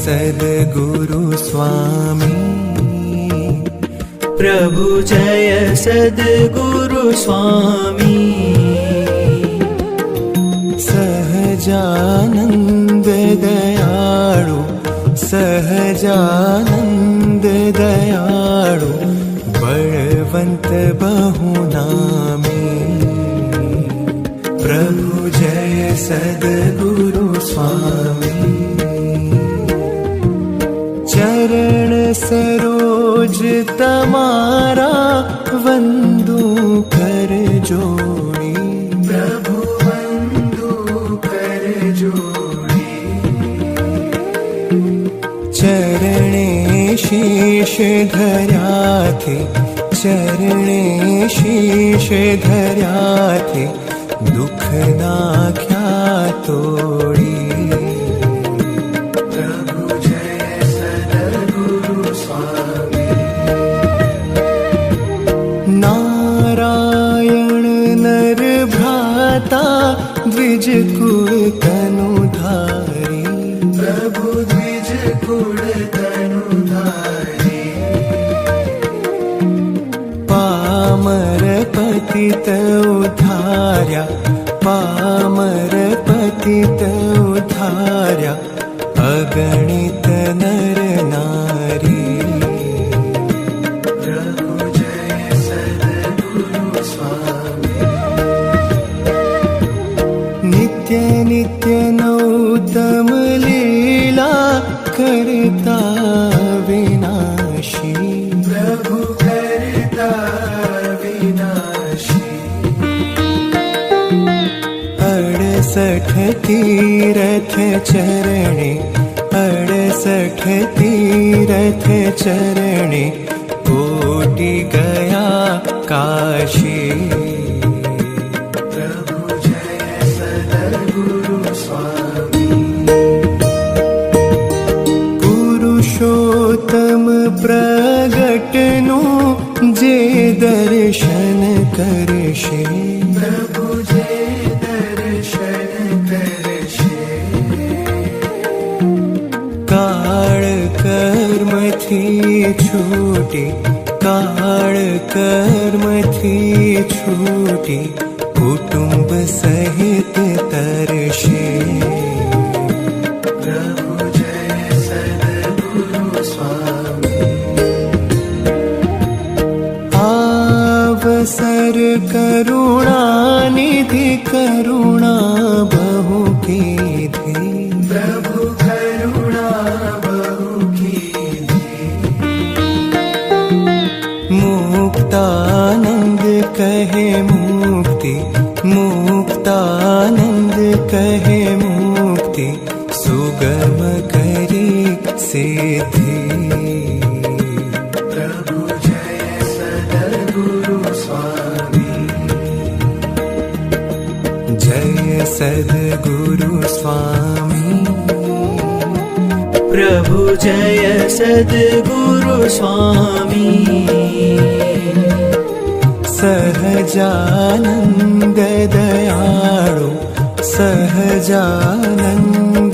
सद्गुरु स्वामी प्रभु जय सद्गुरु स्वामी सहजानंद दयाळु सहजानंद दयाळु बलवंत बहुनामी प्रभु जय सद्गुरु स्वामी चरण सरोज तमारा वंदू कर जोड़ी प्रभु वंदू कर जोड़ी चरणे शीश धर्या थे चरणे शीश धर्या थे दुख नाख्या तोड़ी द्विज कुल तनुधारी प्रभु द्विज कुल तनुधारी पामर पतित उद्धार्या पामर पतित उद्धार्या अगणित नर नारी प्रभु जय सद्गुरु स्वामी नित्य नित्य नौतम लीला करता विनाशी प्रभु करता विनाशी 68 तीरथ चरणे 68 तीरथ चरणे कोटि गया काशी पुरुषोत्तम प्रगटनु जे दर्शन करशे प्रभु जे दर्शन करशे काळ कर्म थी छूटी काळ कर्म थी छूटी कुटुंब सहित तरशे अवसर करुणा निधि करुणा बहु कीधी प्रभु करुणा बहु कीधी मुक्तानंद कहे मुक्ति मुक्तानंद कहे मुक्ति सुगम करी सिद्धि सद्गुरु स्वामी प्रभु जय सद्गुरु स्वामी सहजानंद दयाळु सहजानंद